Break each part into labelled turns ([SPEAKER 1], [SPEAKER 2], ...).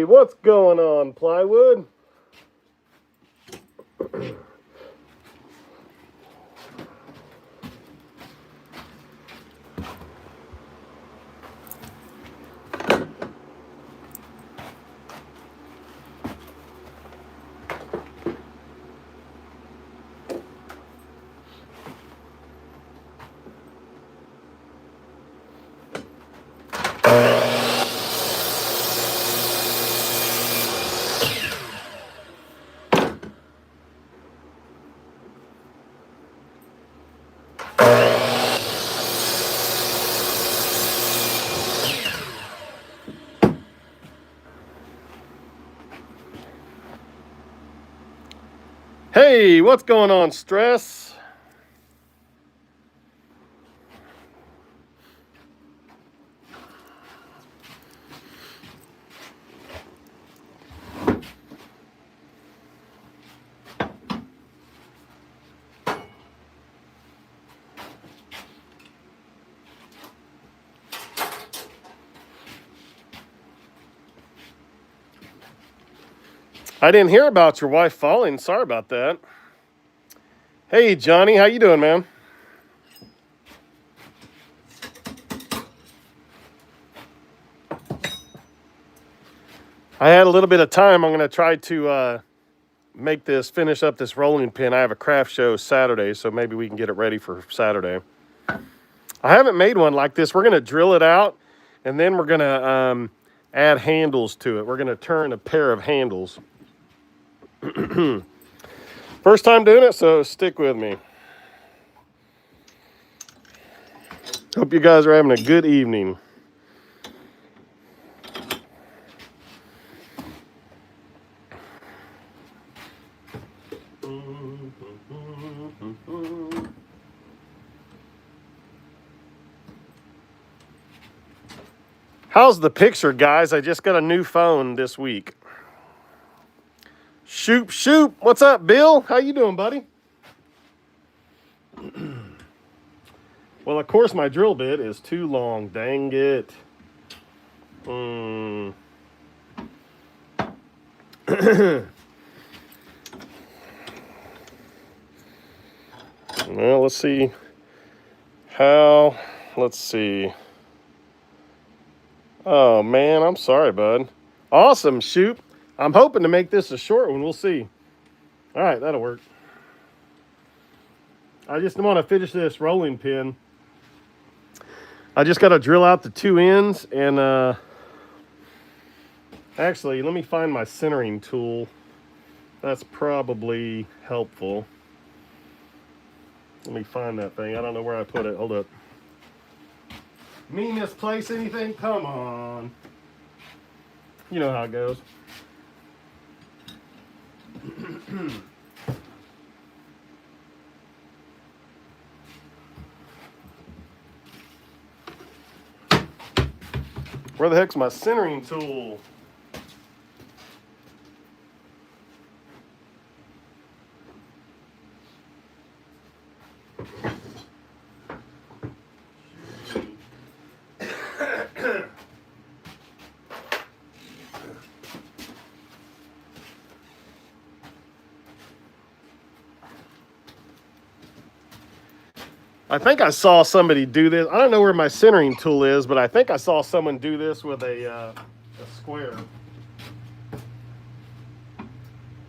[SPEAKER 1] what's going on, plywood? Hey, what's going on, Stress? I didn't hear about your wife falling. Sorry about that. Hey, Johnny, how you doing, man? I had a little bit of time. I'm going to try to finish up this rolling pin. I have a craft show Saturday, so maybe we can get it ready for Saturday. I haven't made one like this. We're going to drill it out, and then we're going to add handles to it. We're going to turn a pair of handles. First time doing it, so stick with me. Hope you guys are having a good evening. How's the picture, guys? I just got a new phone this week. Shoop. What's up, Bill? How you doing, buddy? Well, of course, my drill bit is too long. Dang it. Well, let's see. Let's see. Oh, man, I'm sorry, bud. Awesome, Shoop. I'm hoping to make this a short one. We'll see. All right, that'll work. I just want to finish this rolling pin. I just got to drill out the two ends, and actually, let me find my centering tool. That's probably helpful. Let me find that thing. I don't know where I put it. Hold up. Me misplace anything? Come on. You know how it goes. Where the heck's my centering tool? I think I saw somebody do this. I don't know where my centering tool is, but I think I saw someone do this with a square.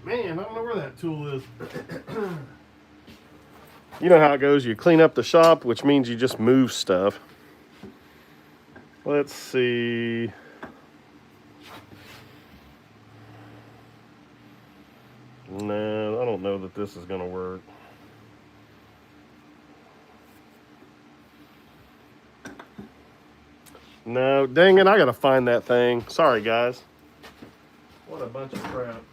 [SPEAKER 1] Man, I don't know where that tool is. You know how it goes. You clean up the shop, which means you just move stuff. Let's see. No, I don't know that this is going to work. No, dang it, I gotta find that thing. Sorry, guys. What a bunch of crap.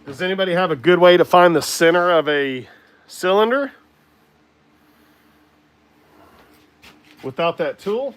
[SPEAKER 1] Does anybody have a good way to find the center of a cylinder without that tool?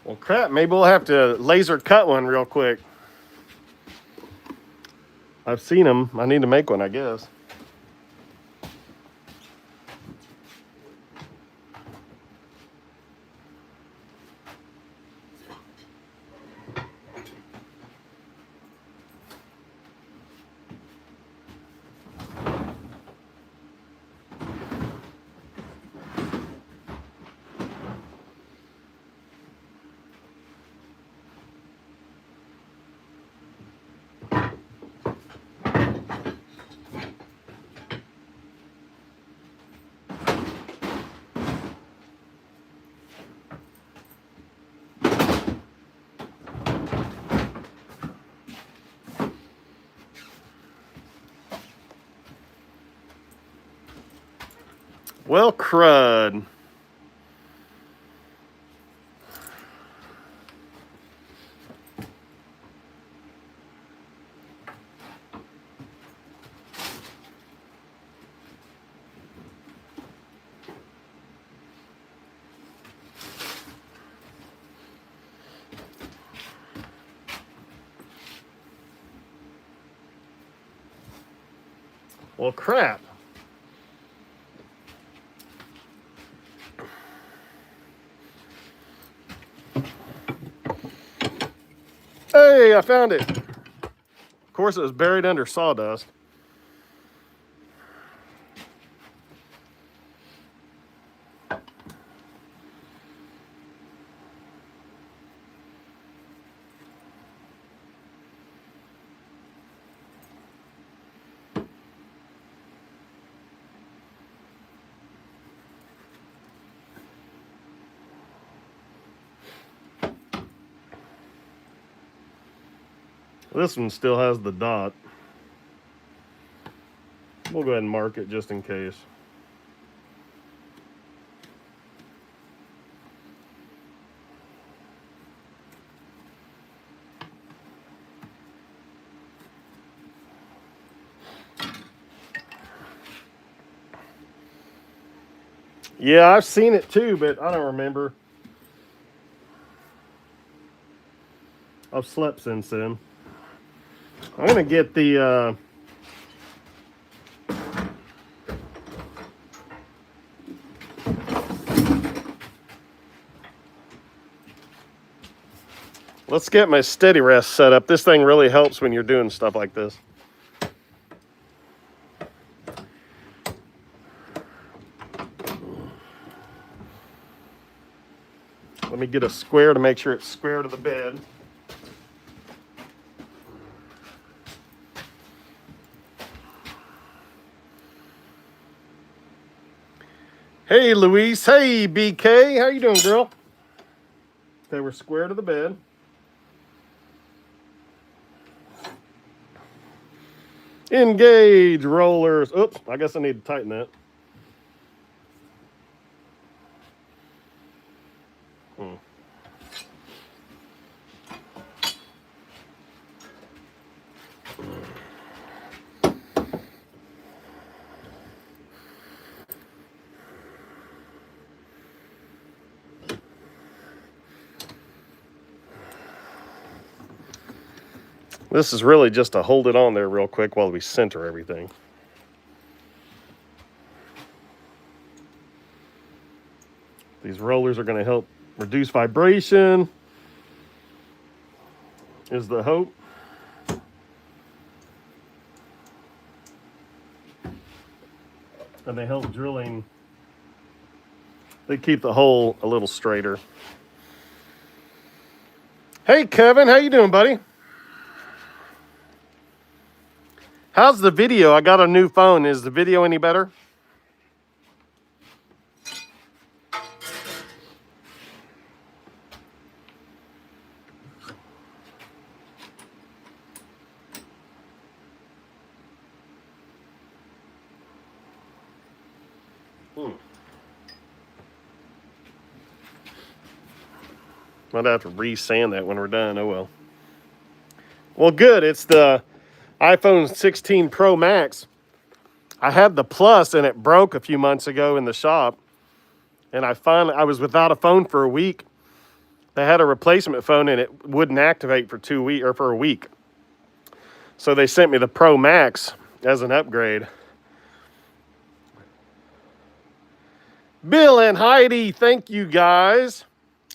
[SPEAKER 1] Well, crap, maybe we'll have to laser cut one real quick. I've seen them. I need to make one, I guess. Well, crud. Well, crap. Hey, I found it. Of course, it was buried under sawdust. This one still has the dot. We'll go ahead and mark it just in case. Yeah, I've seen it too, but I don't remember. I've slept since then. I'm gonna get the let's get my steady rest set up. This thing really helps when you're doing stuff like this. Let me get a square to make sure it's square to the bed. Hey, Louise. Hey, BK. How you doing, girl? Okay, we're square to the bed. Engage rollers. Oops, I guess I need to tighten that. This is really just to hold it on there real quick while we center everything. These rollers are going to help reduce vibration, is the hope. And they help drilling. They keep the hole a little straighter. Hey, Kevin, how you doing, buddy? How's the video? I got a new phone. Is the video any better? Might have to re-sand that when we're done. Oh, well. Well, good. It's the iPhone 16 Pro Max. I had the Plus, and it broke a few months ago in the shop. And I was without a phone for a week. they had a replacement phone and it wouldn't activate for 2 weeks or for a week. So they sent me the Pro Max as an upgrade. Bill and Heidi, thank you guys.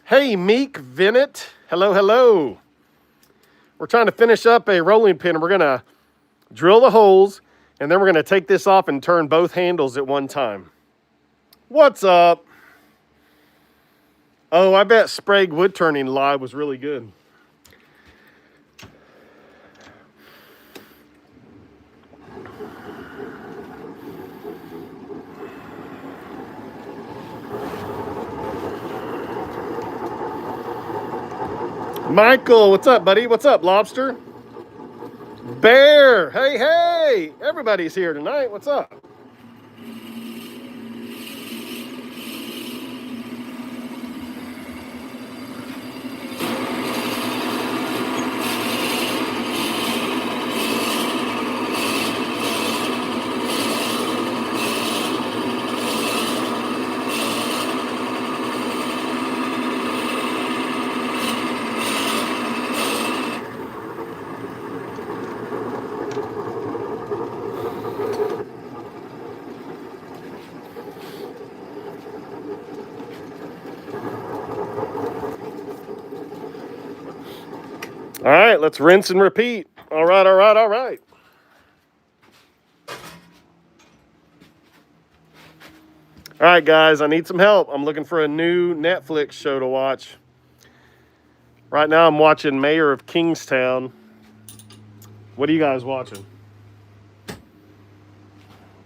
[SPEAKER 1] Hey, Meek Vinnett. Hello, hello. We're trying to finish up a rolling pin. We're going to drill the holes, and then we're going to take this off and turn both handles at one time. What's up? Oh, I bet Sprague wood turning live was really good. Michael, what's up, buddy? What's up, Lobster? Bear, hey, hey. Everybody's here tonight. What's up? All right, let's rinse and repeat. All right, all right, all right. All right, guys, I need some help. I'm looking for a new Netflix show to watch. Right now, I'm watching Mayor of Kingstown. What are you guys watching?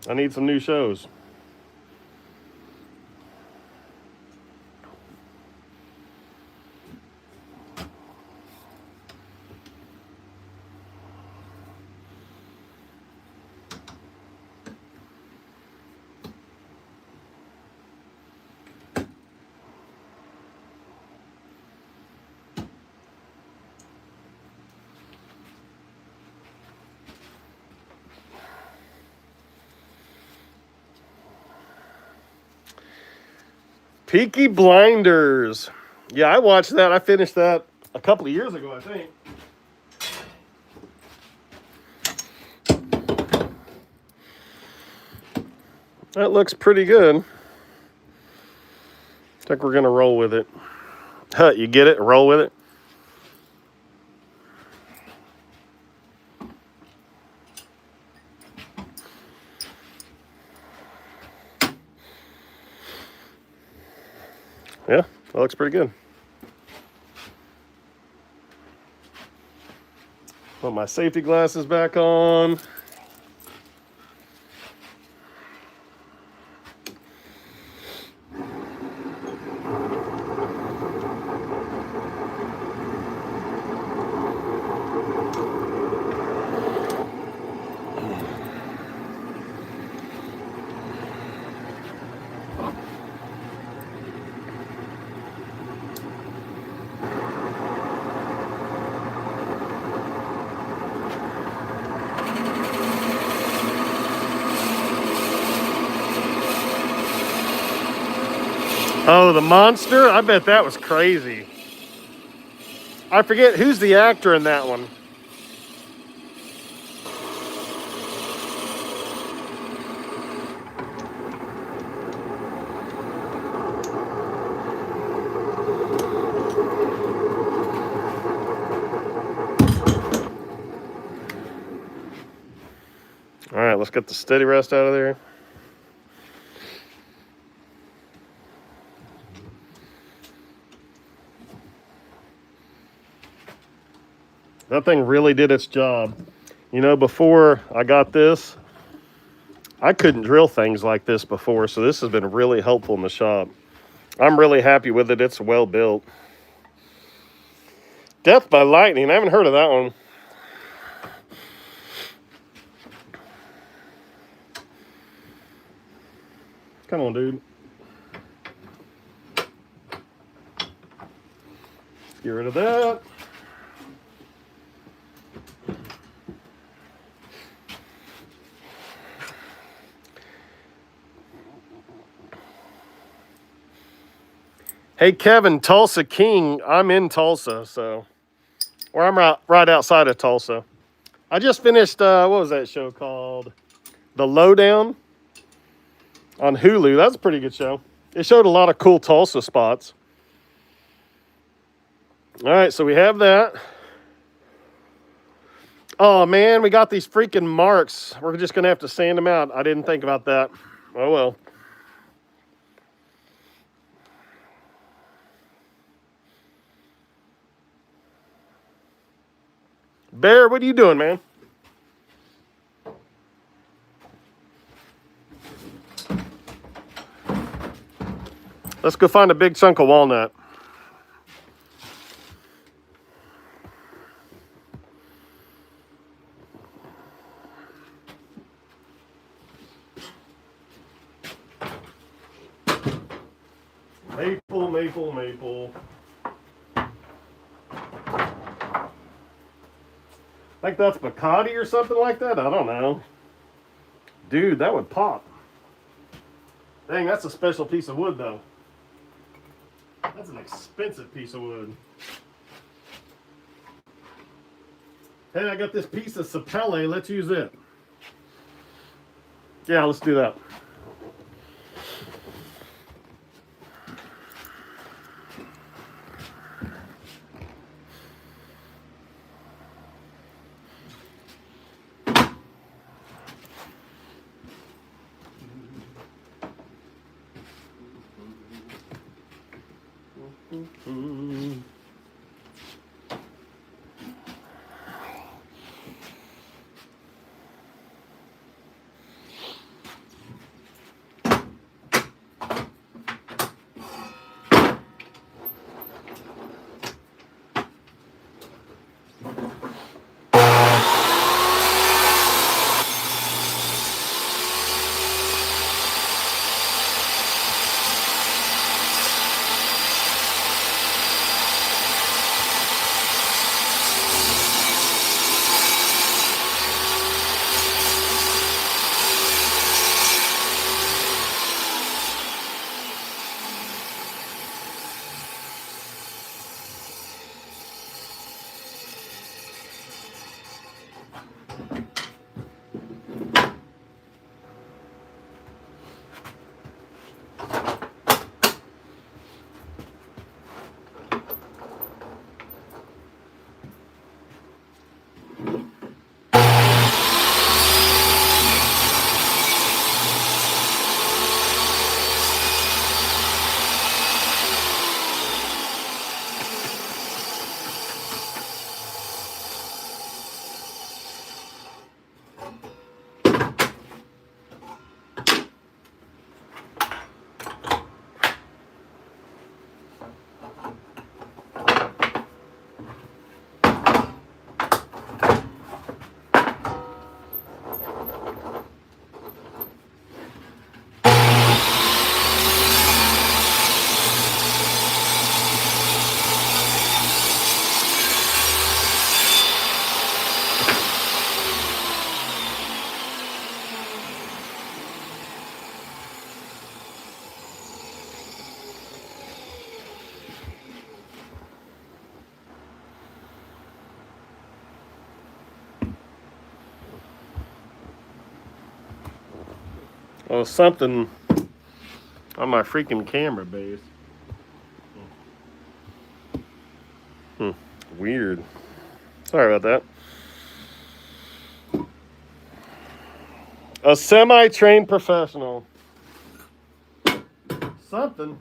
[SPEAKER 1] I need some new shows. Peaky Blinders. Yeah, I watched that. I finished that a couple of years ago, I think. That looks pretty good. I think we're going to roll with it. Huh, you get it? Roll with it? Yeah, that looks pretty good. Put my safety glasses back on. Oh, the monster? I bet that was crazy. I forget who's the actor in that one. All right, let's get the steady rest out of there. That thing really did its job. You know, before I got this, I couldn't drill things like this before, so this has been really helpful in the shop. I'm really happy with it. It's well built. Death by lightning. I haven't heard of that one. Come on, dude. Get rid of that. Hey, Kevin, Tulsa King. I'm in Tulsa, so, or I'm right outside of Tulsa. I just finished, what was that show called? The Lowdown on Hulu. That's a pretty good show. It showed a lot of cool Tulsa spots. All right, so we have that. Oh, man, we got these freaking marks. We're just going to have to sand them out. I didn't think about that. Oh, well. Bear, what are you doing, man? Let's go find a big chunk of walnut. Maple, maple, maple. I think that's Bacardi or something like that. I don't know. Dude, that would pop. Dang, that's a special piece of wood, though. That's an expensive piece of wood. Hey, I got this piece of sapele. Let's use it. Yeah, let's do that. Oh, something on my freaking camera base. Weird. Sorry about that. A semi-trained professional. Something.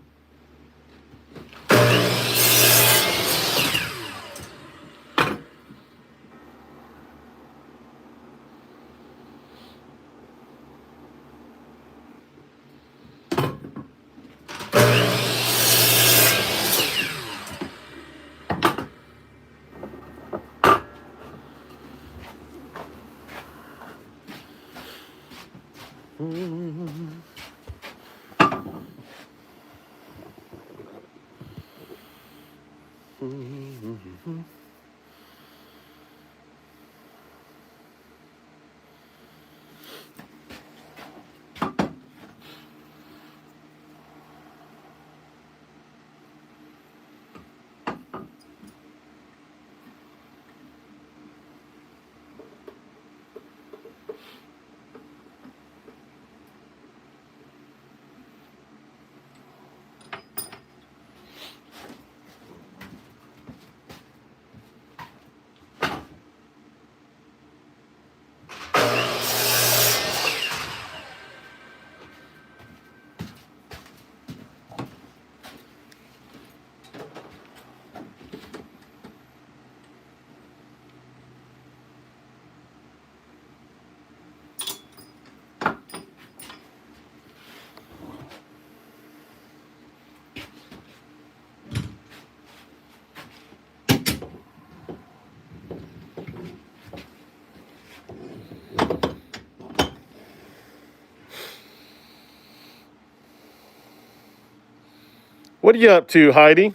[SPEAKER 1] What are you up to, Heidi?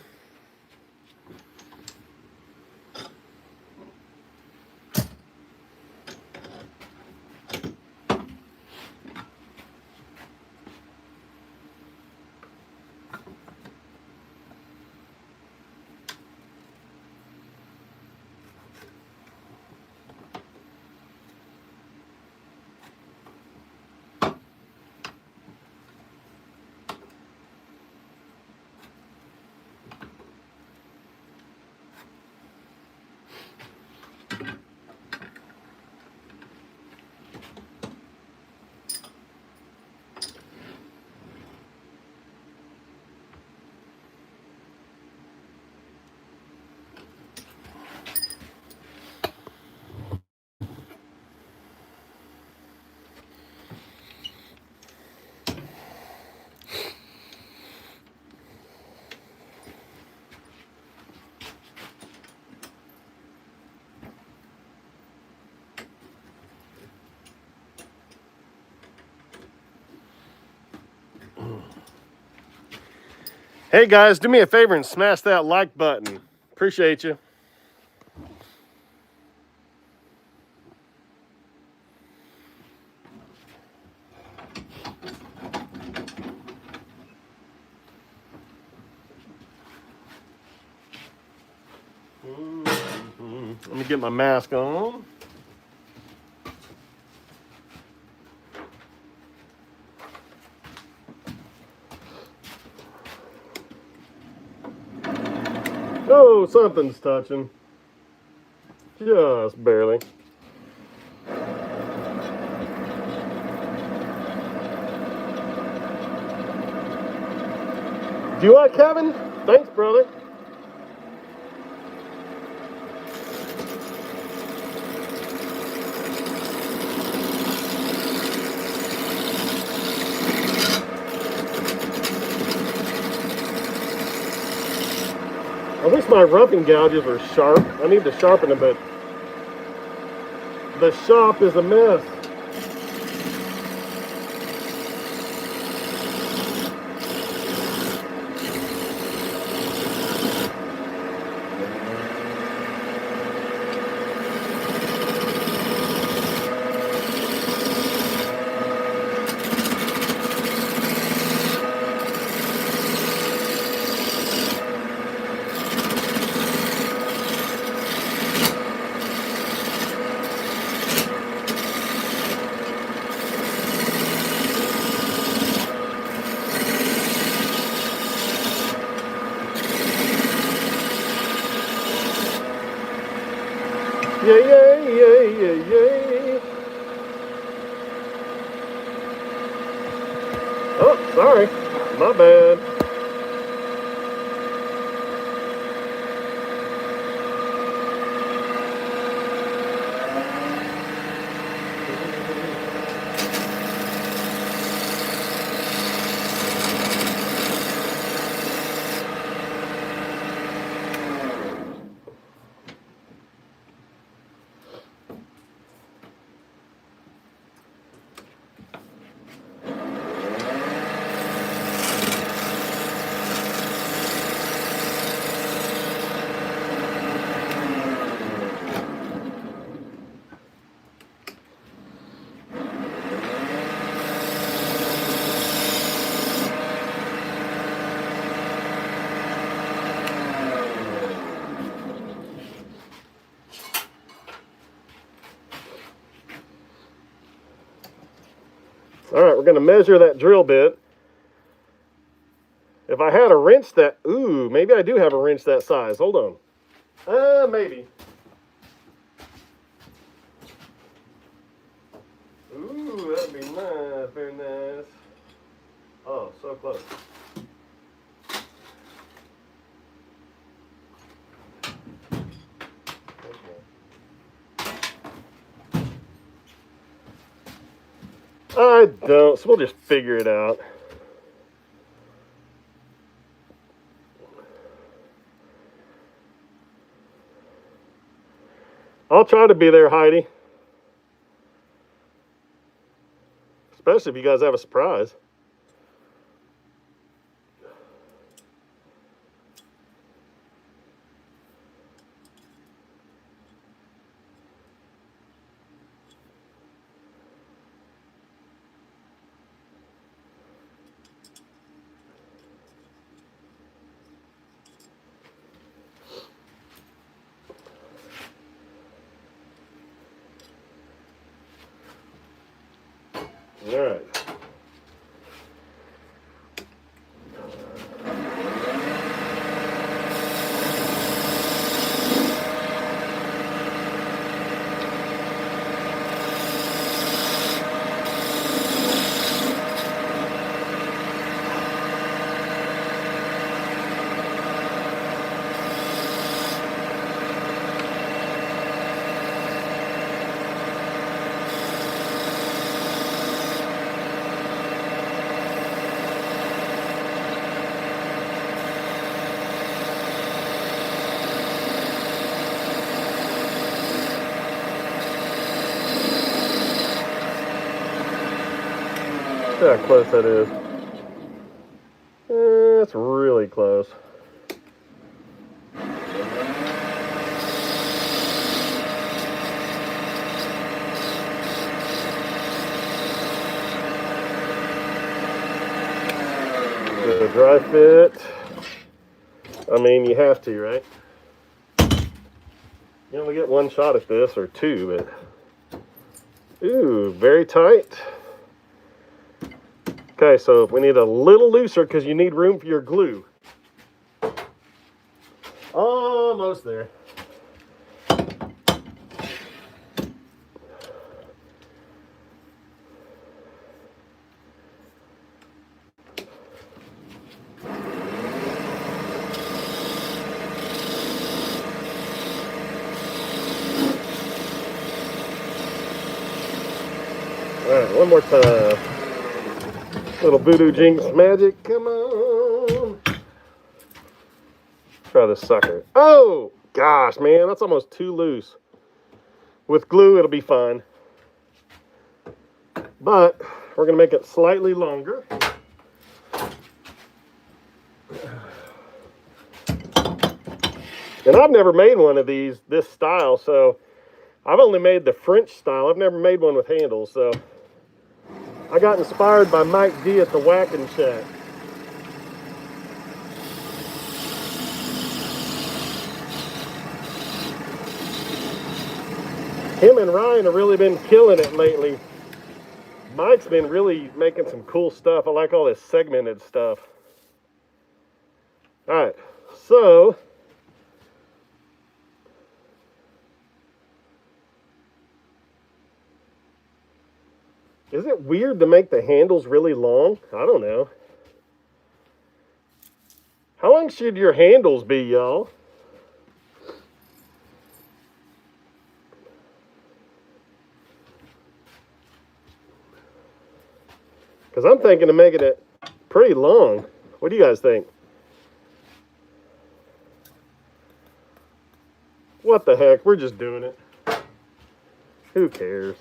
[SPEAKER 1] Hey guys, do me a favor and smash that like button. Appreciate you. Let me get my mask on. Oh, something's touching. Just barely. Do you like Kevin? Thanks, brother. I wish my roughing gouges were sharp. I need to sharpen them, but the shop is a mess. Yay, yay, yay, yay, yay. Oh, sorry. My bad. All right, we're going to measure that drill bit. If I had a wrench that, ooh, maybe I do have a wrench that size. Hold on. Maybe. Ooh, that'd be nice, very nice. Oh, so close. I don't, so we'll just figure it out. I'll try to be there, Heidi. Especially if you guys have a surprise. All right. See how close that is. That's really close. Get a dry fit. I mean, you have to, right? You only get one shot at this, or two, but... Ooh, very tight. Okay, so we need a little looser because you need room for your glue. Almost there. Alright, one more time. Little voodoo jinx magic, come on. Try this sucker. Oh, gosh, man, that's almost too loose. With glue, it'll be fine. But we're going to make it slightly longer. And I've never made one of these, this style, so I've only made the French style. I've never made one with handles, so I got inspired by Mike D at the Whacking Shack. Him and Ryan have really been killing it lately. Mike's been really making some cool stuff. I like all this segmented stuff. Alright, so is it weird to make the handles really long? I don't know. How long should your handles be, y'all? Because I'm thinking of making it pretty long. What do you guys think? What the heck? We're just doing it. Who cares?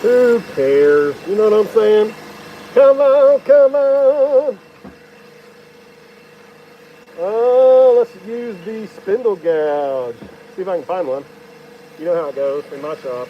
[SPEAKER 1] Who cares? You know what I'm saying? Come on, come on. Oh, let's use the spindle gouge. See if I can find one. You know how it goes in my shop.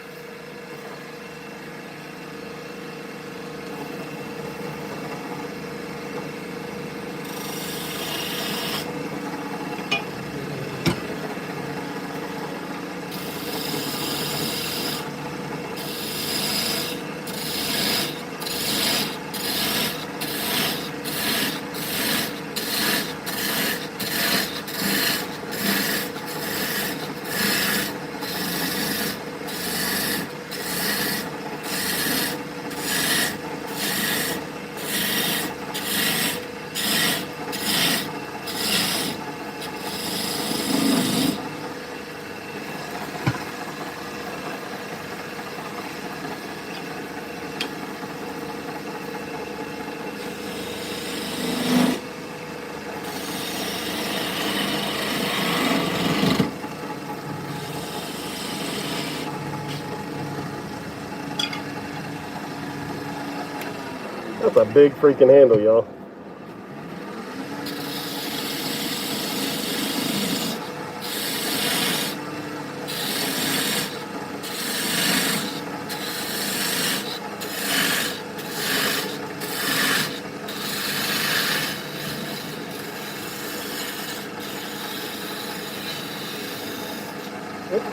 [SPEAKER 1] That's a big freaking handle, y'all.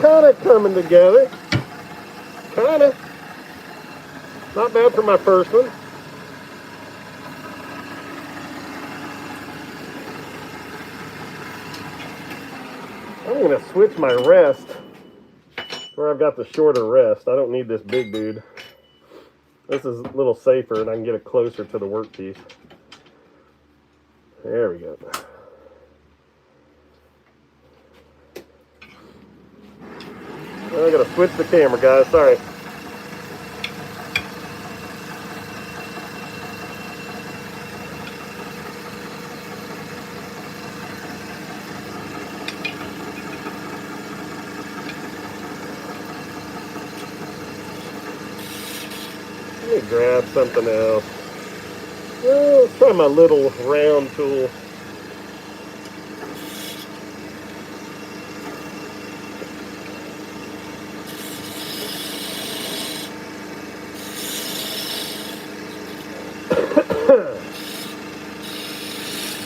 [SPEAKER 1] kind of coming together. Kind of. Not bad for my first one. I'm going to switch my rest where I've got the shorter rest. I don't need this big dude. This is a little safer and I can get it closer to the workpiece. There we go. I gotta switch the camera, guys. Sorry. Let me grab something else. Oh, let's try my little round tool.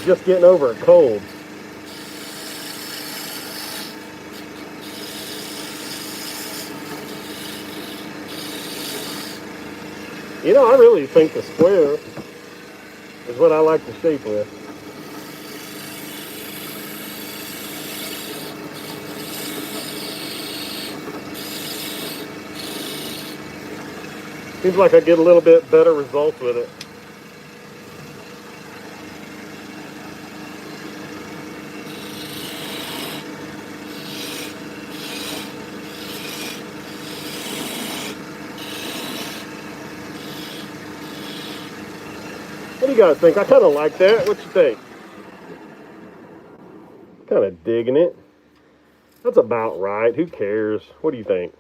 [SPEAKER 1] Just getting over a cold. You know, I really think the square is what I like to shape with. Seems like I get a little bit better results with it. What do you guys think? I kind of like that. What you think? Kind of digging it. That's about right. Who cares? What do you think?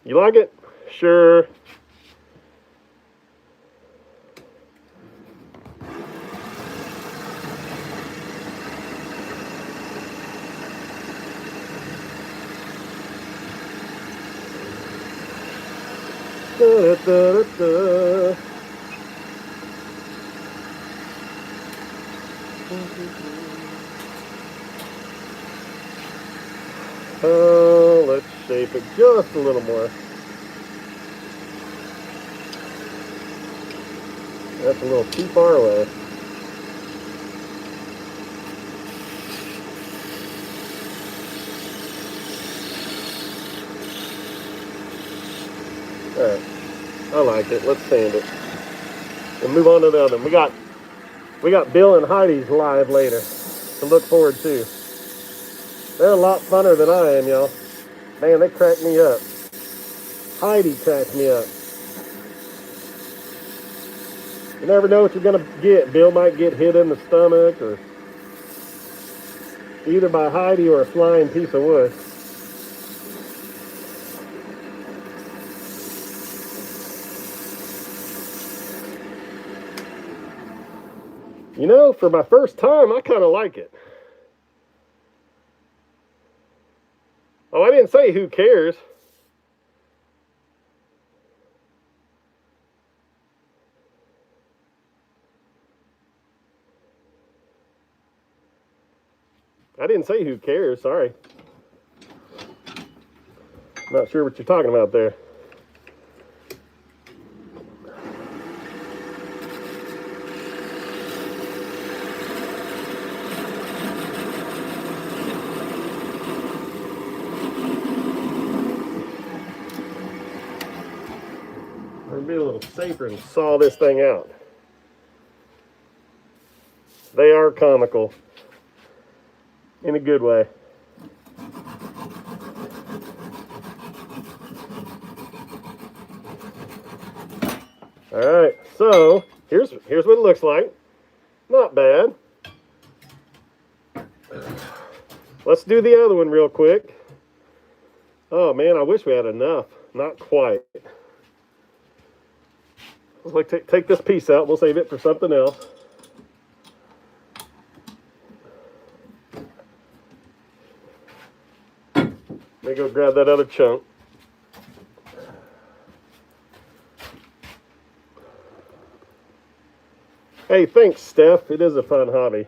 [SPEAKER 1] You like it? Sure. Da, da, da, da. Let's shape it just a little more. That's a little too far away. Alright. I like it. Let's sand it. We'll move on to the other one. We got Bill and Heidi's live later to look forward to. They're a lot funner than I am, y'all. Man, they crack me up. Heidi cracks me up. You never know what you're gonna get. Bill might get hit in the stomach, or either by Heidi or a flying piece of wood. You know, for my first time, I kind of like it. Oh, I didn't say who cares. I didn't say who cares, sorry. Not sure what you're talking about there. Be a little safer and saw this thing out. They are comical in a good way. All right, so here's what it looks like. Not bad. Let's do the other one real quick. Oh man, I wish we had enough. Not quite. Let's take this piece out. We'll save it for something else. Let me go grab that other chunk. Hey, thanks, Steph. It is a fun hobby.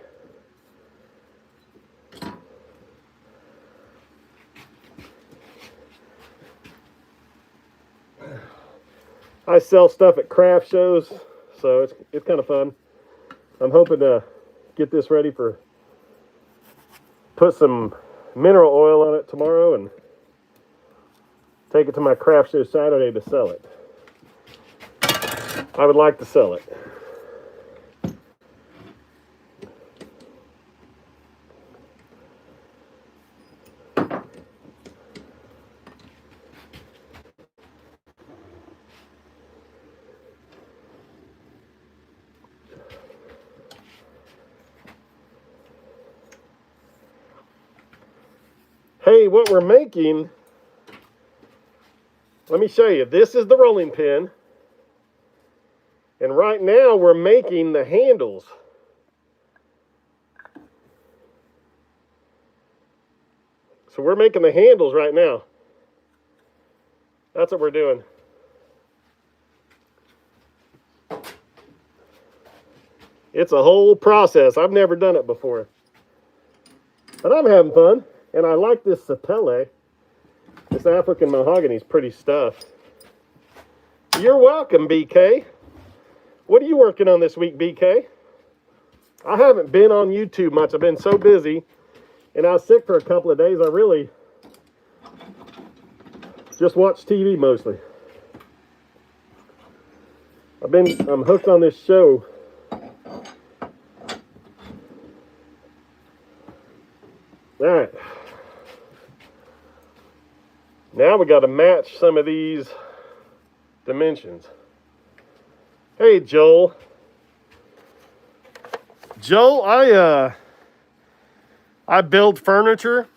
[SPEAKER 1] I sell stuff at craft shows, so it's kind of fun. I'm hoping to get this ready for, put some mineral oil on it tomorrow and take it to my craft show Saturday to sell it. I would like to sell it. Hey, what we're making, let me show you. This is the rolling pin. And right now we're making the handles. So we're making the handles right now. That's what we're doing. It's a whole process. I've never done it before. But I'm having fun. And I like this sapele. This African mahogany is pretty stuff. You're welcome, BK. What are you working on this week, BK? I haven't been on YouTube much. I've been so busy. And I was sick for a couple of days. I really just watch TV mostly. I'm hooked on this show. All right. Now we got to match some of these dimensions. Hey, Joel. Joel, I build furniture,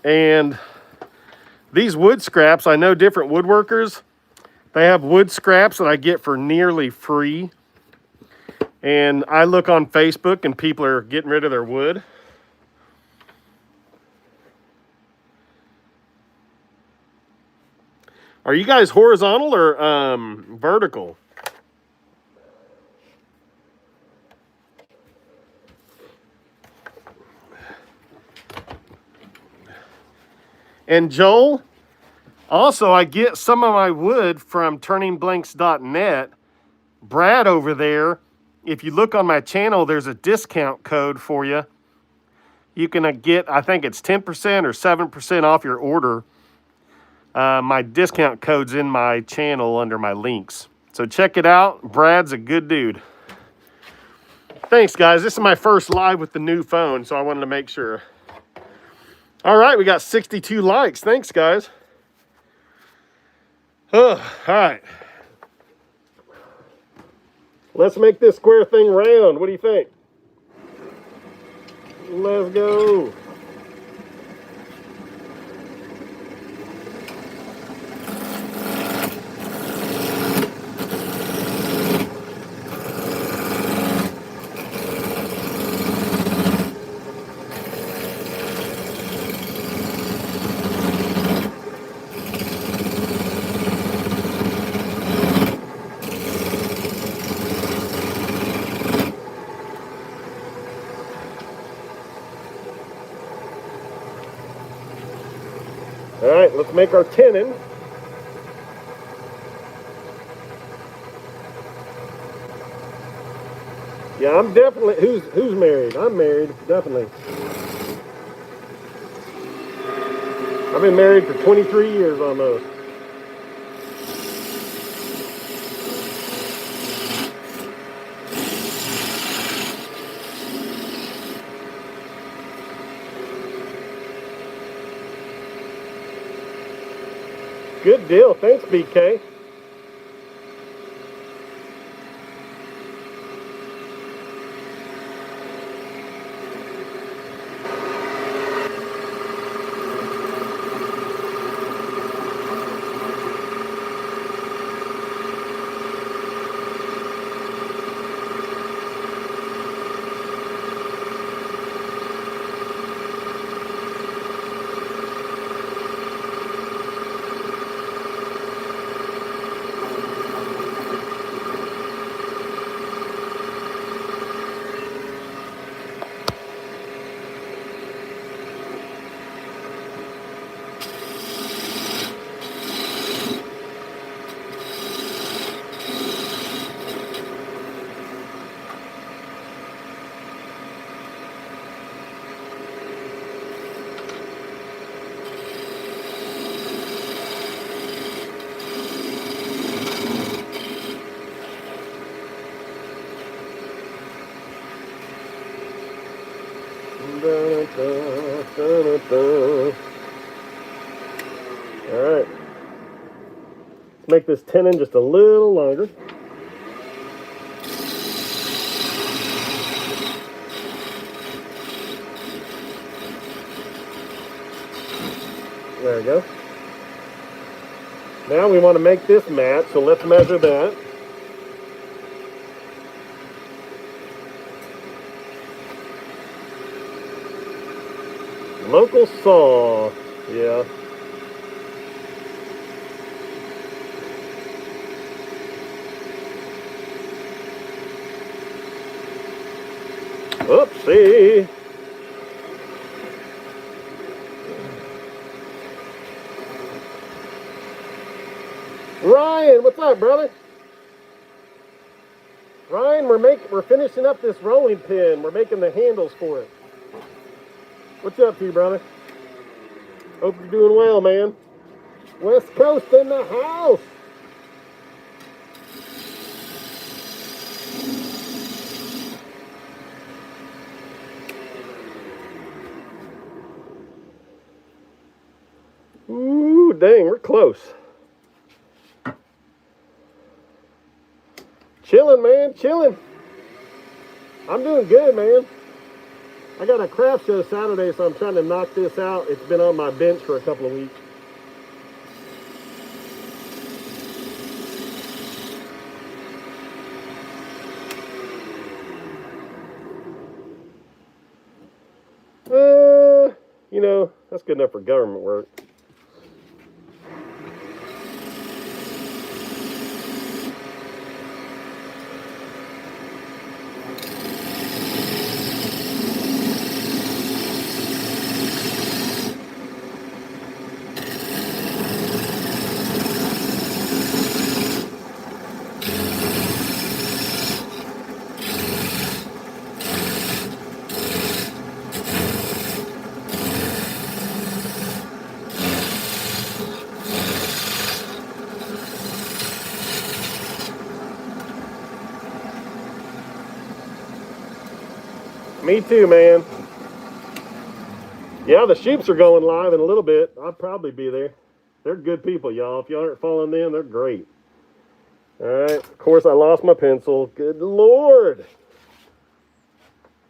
[SPEAKER 1] and these wood scraps, I know different woodworkers, they have wood scraps that I get for nearly free. And I look on Facebook and people are getting rid of their wood. Are you guys horizontal or vertical? And Joel, also I get some of my wood from turningblanks.net. Brad over there, if you look on my channel, there's a discount code for you. You can get, I think it's 10% or 7% off your order. My discount code's in my channel under my links. So check it out. Brad's a good dude. Thanks, guys. This is my first live with the new phone, so I wanted to make sure. All right, we got 62 likes. Thanks, guys. Oh, all right. Let's make this square thing round. What do you think? Let's go. All right, let's make our tenon. Yeah, I'm definitely, who's married? I'm married, definitely. I've been married for 23 years almost. Good deal. Thanks, BK. Let's make this tenon just a little longer. There we go. Now we want to make this mat, so let's measure that. Local saw, yeah. Oopsie. Ryan, what's up, brother? Ryan, we're finishing up this rolling pin. We're making the handles for it. What's up to you, brother? Hope you're doing well, man. West Coast in the house. Ooh, dang, we're close. Chilling, man, chilling. I'm doing good, man. I got a craft show Saturday, so I'm trying to knock this out. It's been on my bench for a couple of weeks. You know, that's good enough for government work. Me too, man. Yeah, the Sheeps are going live in a little bit. I'll probably be there. They're good people, y'all. If y'all aren't following them, they're great. All right. Of course, I lost my pencil. Good Lord.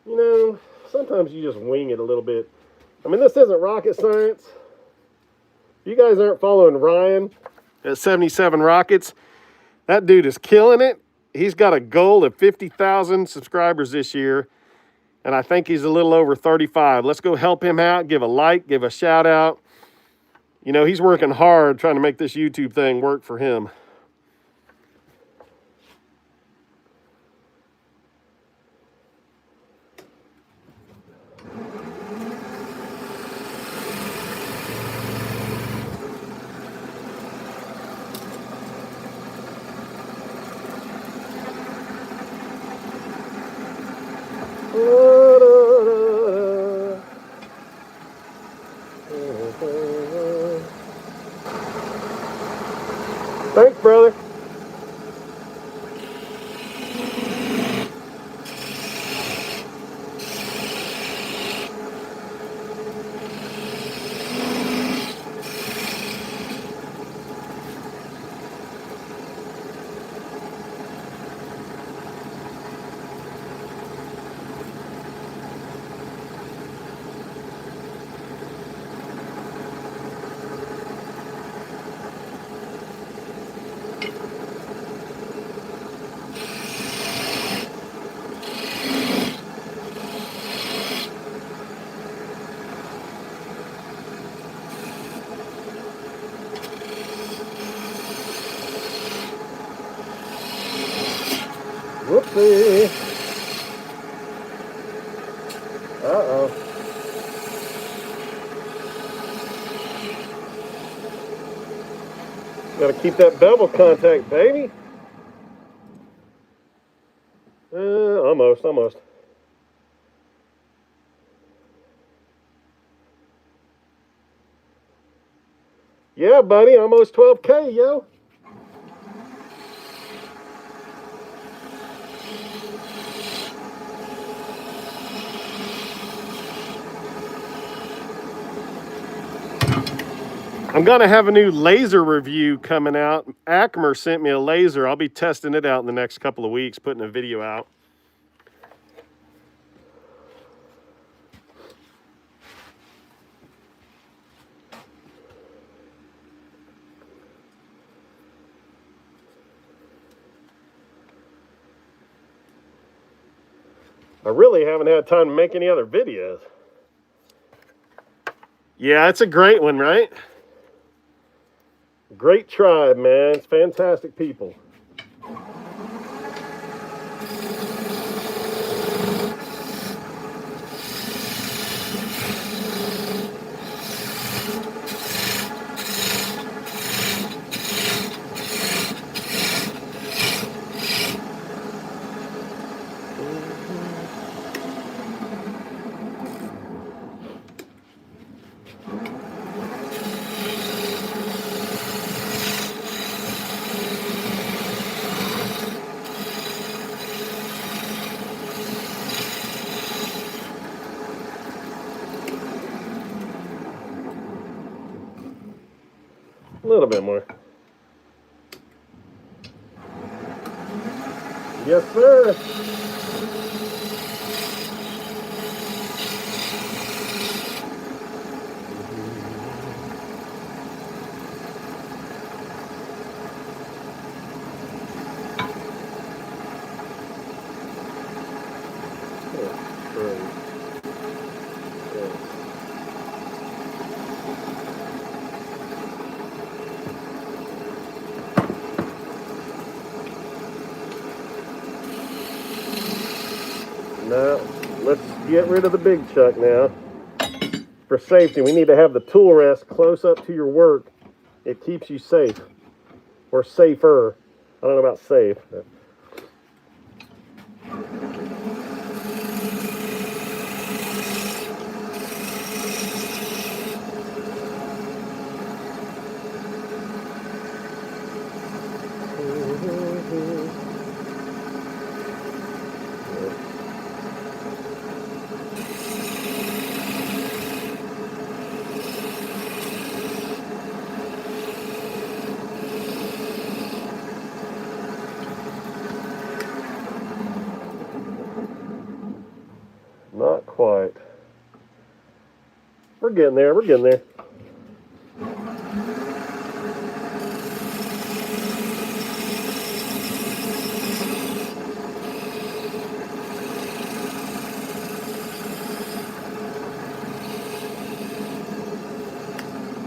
[SPEAKER 1] You know, sometimes you just wing it a little bit. I mean, this isn't rocket science. If you guys aren't following Ryan at 77 Rockets, that dude is killing it. He's got a goal of 50,000 subscribers this year. And I think he's a little over 35. Let's go help him out. Give a like, give a shout out. You know, he's working hard trying to make this YouTube thing work for him. Thanks, brother. Whoopsie. Uh-oh. Gotta keep that bevel contact, baby. Almost. Yeah, buddy, almost 12K, yo. I'm going to have a new laser review coming out. Acmer sent me a laser. I'll be testing it out in the next couple of weeks, putting a video out. I really haven't had time to make any other videos. Yeah, it's a great one, right? Great tribe, man. It's fantastic people. A little bit more. Yes, sir. Now, let's get rid of the big chuck now. For safety, we need to have the tool rest close up to your work. It keeps you safe. Or safer. I don't know about safe. Not quite. We're getting there. We're getting there.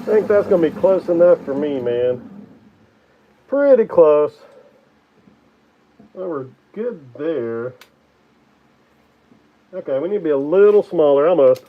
[SPEAKER 1] I think that's going to be close enough for me, man. Pretty close. Well, we're good there. Okay, we need to be a little smaller, almost.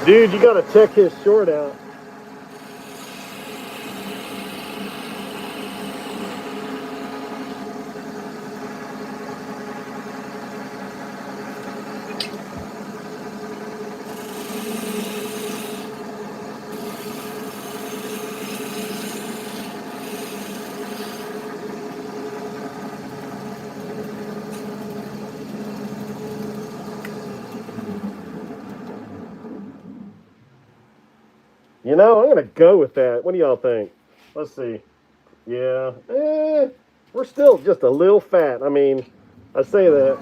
[SPEAKER 1] Dude, you gotta check his short out. You know, I'm gonna go with that. What do y'all think? Let's see. Yeah, we're still just a little fat. I mean, I say that.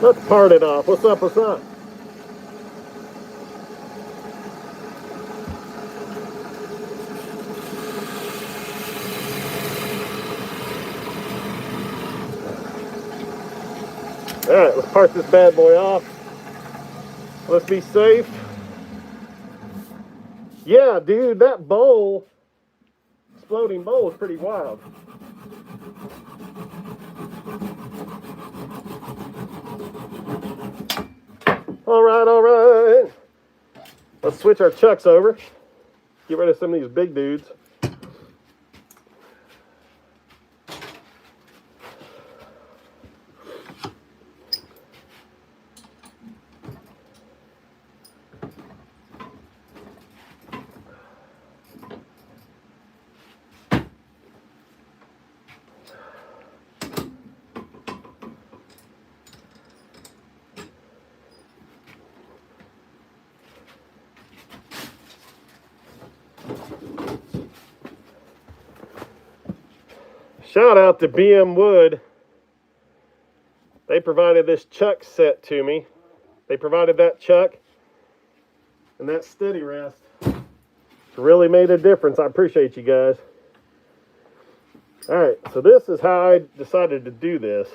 [SPEAKER 1] Let's part it off. What's up? What's up? All right, let's part this bad boy off. Let's be safe. Yeah, dude, that bowl is floating bowl is pretty wild. All right. Let's switch our chucks over. Get rid of some of these big dudes. Shout out to BM Wood. They provided this chuck set to me. They provided that chuck and that steady rest. It's really made a difference. I appreciate you guys. All right, so this is how I decided to do this.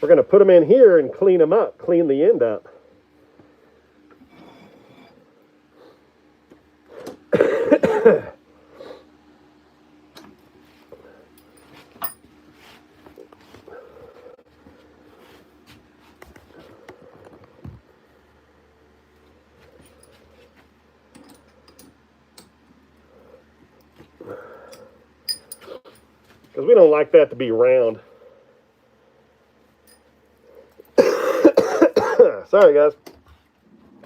[SPEAKER 1] We're going to put them in here and clean them up, clean the end up. Because we don't like that to be round. Sorry, guys.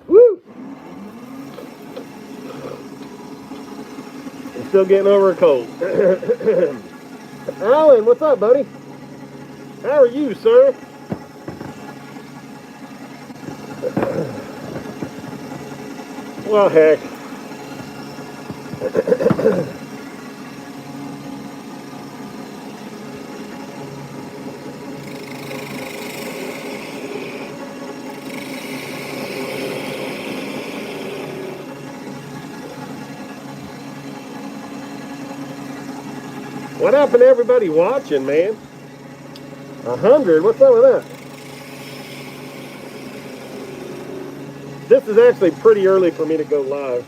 [SPEAKER 1] Woo! I'm still getting over a cold. Alan, what's up, buddy? How are you, sir? Well, heck. What happened to everybody watching, man? 100? What's up with that? This is actually pretty early for me to go live.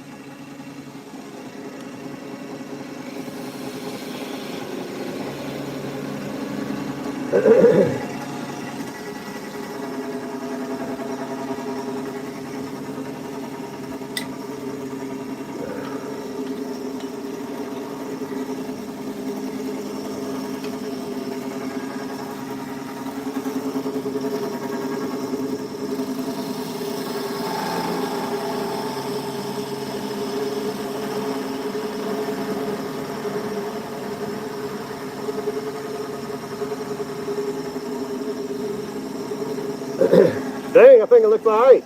[SPEAKER 1] Dang, I think it looks all right.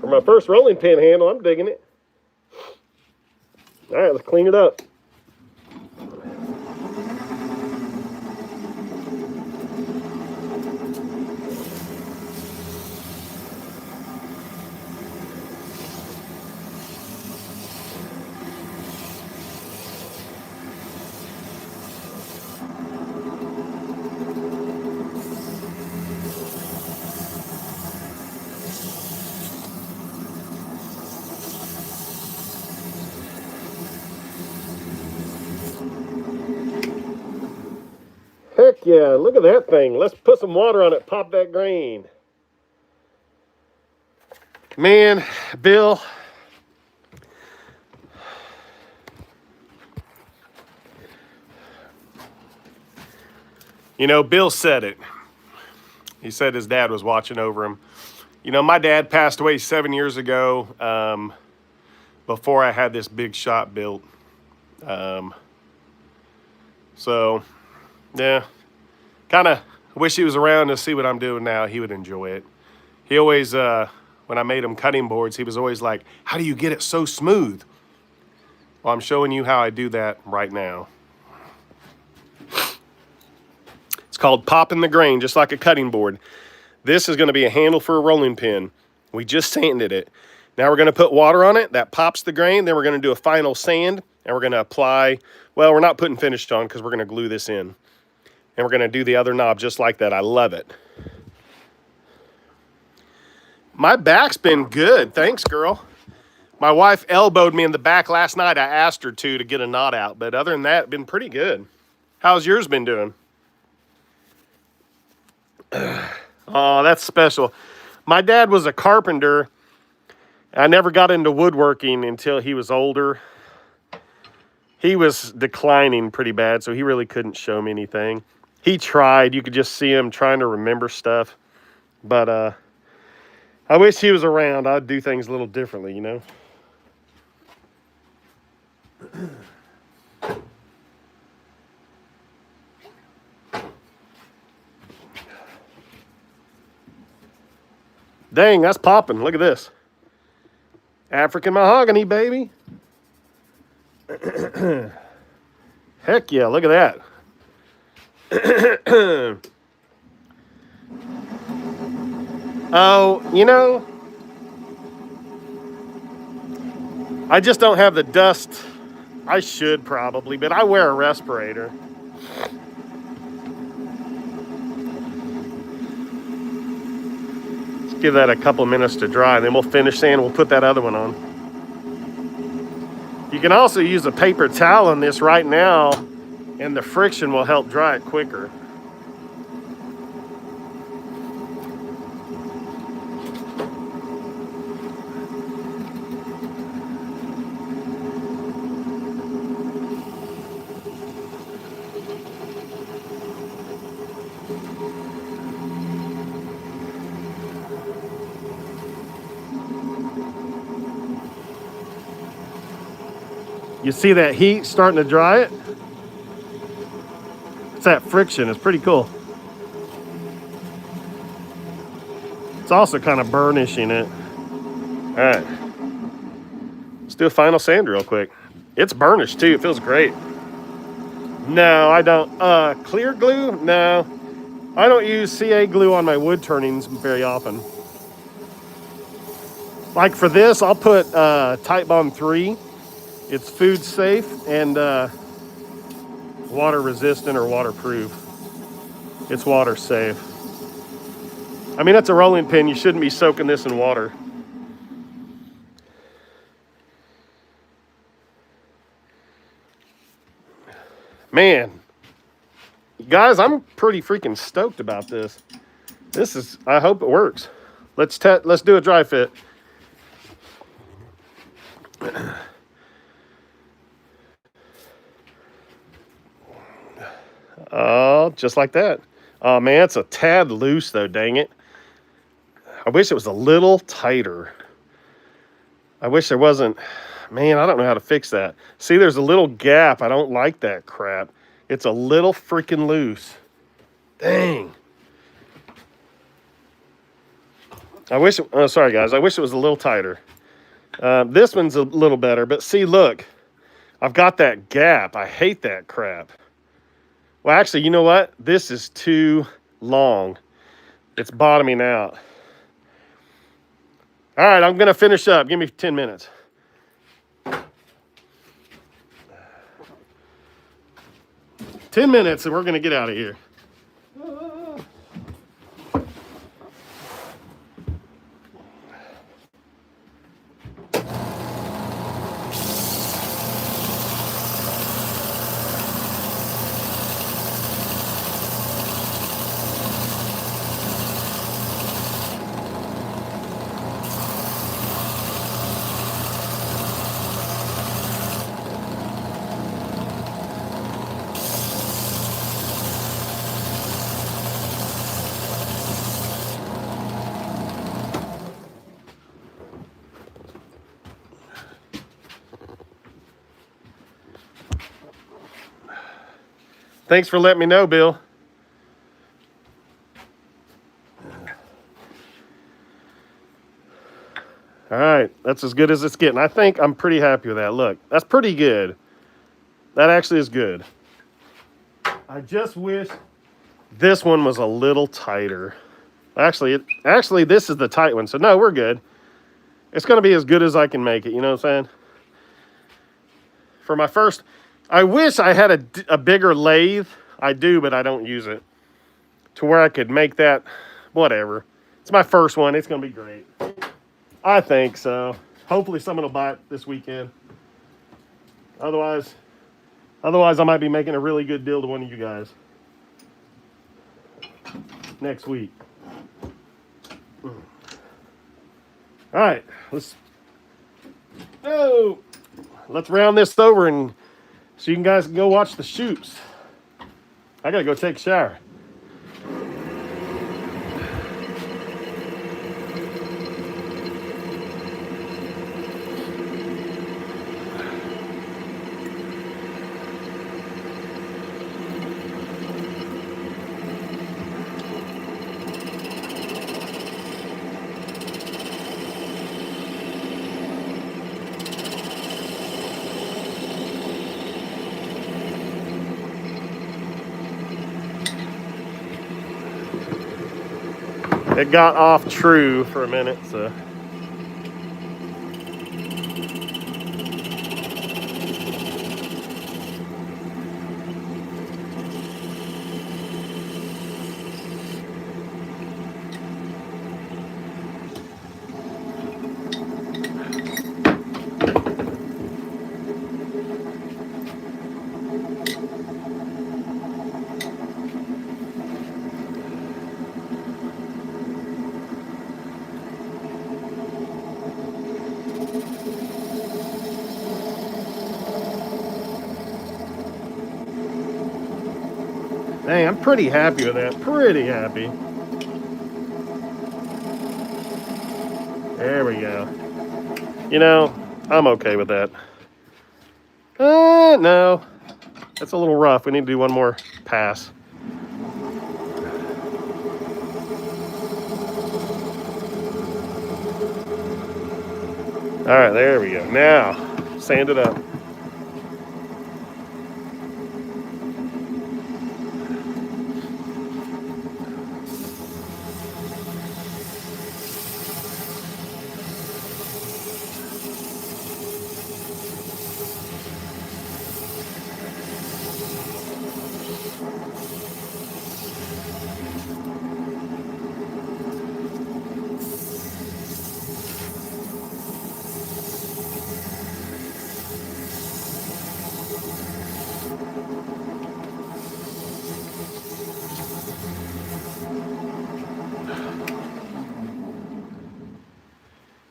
[SPEAKER 1] For my first rolling pin handle, I'm digging it. All right, let's clean it up. Heck yeah, look at that thing. Let's put some water on it, pop that grain. Man, Bill. You know, Bill said it. He said his dad was watching over him. You know, my dad passed away 7 years ago, before I had this big shop built. So, yeah, kind of wish he was around to see what I'm doing now. He would enjoy it. He always, when I made him cutting boards, he was always like, how do you get it so smooth? Well, I'm showing you how I do that right now. It's called popping the grain, just like a cutting board. This is going to be a handle for a rolling pin. We just sanded it. Now we're going to put water on it. That pops the grain. Then we're going to do a final sand, and we're going to apply, well, we're not putting finish on because we're going to glue this in. And we're going to do the other knob just like that. I love it. My back's been good. Thanks, girl. My wife elbowed me in the back last night. I asked her to get a knot out. But other than that, it's been pretty good. How's yours been doing? Oh, that's special. My dad was a carpenter. I never got into woodworking until he was older. He was declining pretty bad, so he really couldn't show me anything. He tried. You could just see him trying to remember stuff. But I wish he was around. I'd do things a little differently, you know? Dang, that's popping. Look at this. African mahogany, baby. Heck yeah, look at that. Oh, you know, I just don't have the dust. I should probably, but I wear a respirator. Let's give that a couple minutes to dry, and then we'll finish and we'll put that other one on. You can also use a paper towel on this right now, and the friction will help dry it quicker. You see that heat starting to dry it? It's that friction. It's pretty cool. It's also kind of burnishing it. All right. Let's do a final sand real quick. It's burnished too. It feels great. No, I don't. Clear glue? No. I don't use CA glue on my wood turnings very often. Like for this, I'll put Type Bond 3. It's food safe and water resistant or waterproof. It's water safe. I mean, that's a rolling pin. You shouldn't be soaking this in water. Man, guys, I'm pretty freaking stoked about this. I hope it works. Let's do a dry fit. Oh, just like that. Oh man, it's a tad loose though, dang it. I wish it was a little tighter. I wish there wasn't. Man, I don't know how to fix that. See, there's a little gap. I don't like that crap. It's a little freaking loose. Dang. Sorry guys, I wish it was a little tighter. This one's a little better, but see, look. I've got that gap. I hate that crap. Well, actually, you know what? This is too long. It's bottoming out. All right, I'm going to finish up. Give me 10 minutes. Ten minutes and we're going to get out of here. Thanks for letting me know, Bill. All right, that's as good as it's getting. I think I'm pretty happy with that. Look, that's pretty good. That actually is good. I just wish this one was a little tighter. Actually, this is the tight one. So no, we're good. It's going to be as good as I can make it. You know what I'm saying? For my first, I wish I had a bigger lathe. I do, but I don't use it. To where I could make that, whatever. It's my first one. It's going to be great. I think so. Hopefully someone will buy it this weekend. Otherwise I might be making a really good deal to one of you guys next week. All right, let's round this over and so you guys can go watch the shoots. I gotta go take a shower. It got off true for a minute, so. Dang, I'm pretty happy with that. Pretty happy. There we go. You know, I'm okay with that. No. That's a little rough. We need to do one more pass. All right, there we go. Now, sand it up.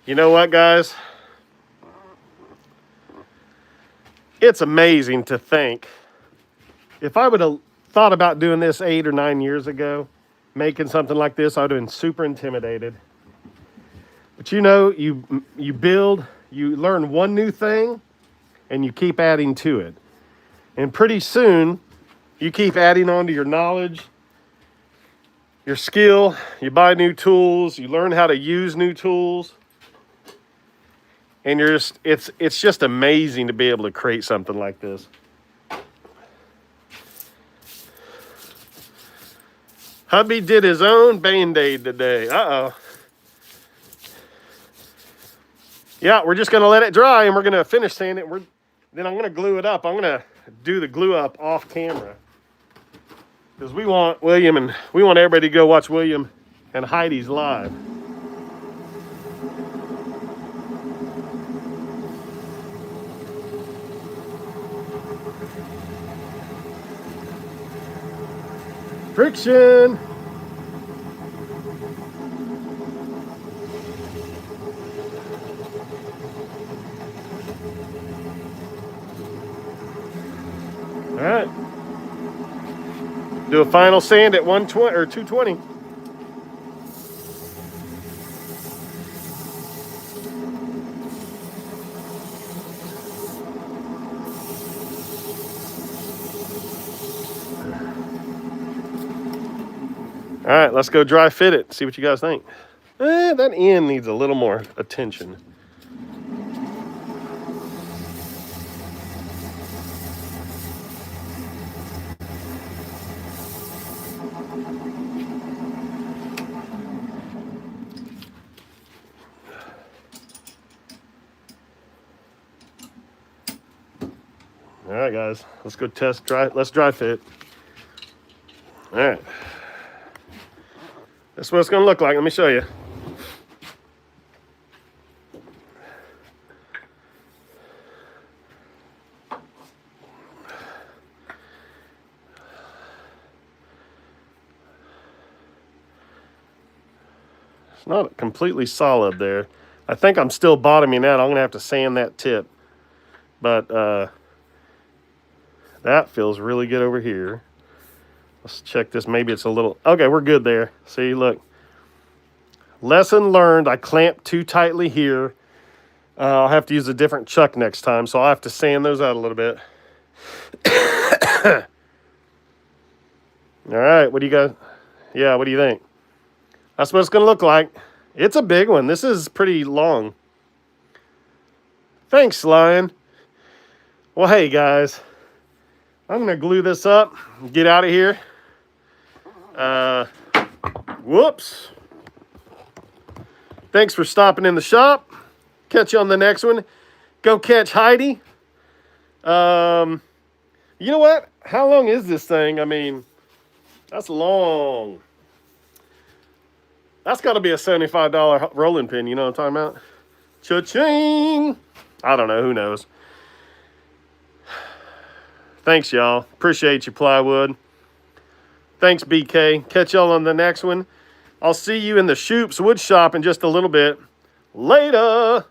[SPEAKER 1] You know what, guys? It's amazing to think if I would have thought about doing this 8 or 9 years ago, making something like this, I would have been super intimidated. But you know, you build, you learn one new thing, and you keep adding to it. And pretty soon, you keep adding on to your knowledge, your skill, you buy new tools, you learn how to use new tools. And you're just, it's just amazing to be able to create something like this. Hubby did his own Band-Aid today. Uh-oh. Yeah, we're just going to let it dry and we're going to finish sanding it. Then I'm going to glue it up. I'm going to do the glue up off camera. Because we want everybody to go watch William and Heidi's live. Friction. All right. Do a final sand at 120 or 220. All right, let's go dry fit it. See what you guys think. That end needs a little more attention. All right, guys, let's go test dry. Let's dry fit. All right. That's what it's going to look like. Let me show you. It's not completely solid there. I think I'm still bottoming out. I'm going to have to sand that tip. But that feels really good over here. Let's check this. Maybe it's a little... Okay, we're good there. See, look. Lesson learned. I clamped too tightly here. I'll have to use a different chuck next time, so I'll have to sand those out a little bit. All right, what do you got? Yeah, what do you think? That's what it's going to look like. It's a big one. This is pretty long. Thanks, Lion. Well, hey, guys. I'm going to glue this up and get out of here. Whoops. Thanks for stopping in the shop. Catch you on the next one. Go catch Heidi. You know what? How long is this thing? I mean, that's long. That's got to be a $75 rolling pin. You know what I'm talking about? Cha-ching. I don't know. Who knows? Thanks, y'all. Appreciate you, Plywood. Thanks, BK. Catch y'all on the next one. I'll see you in the Shoop's wood shop in just a little bit. Later.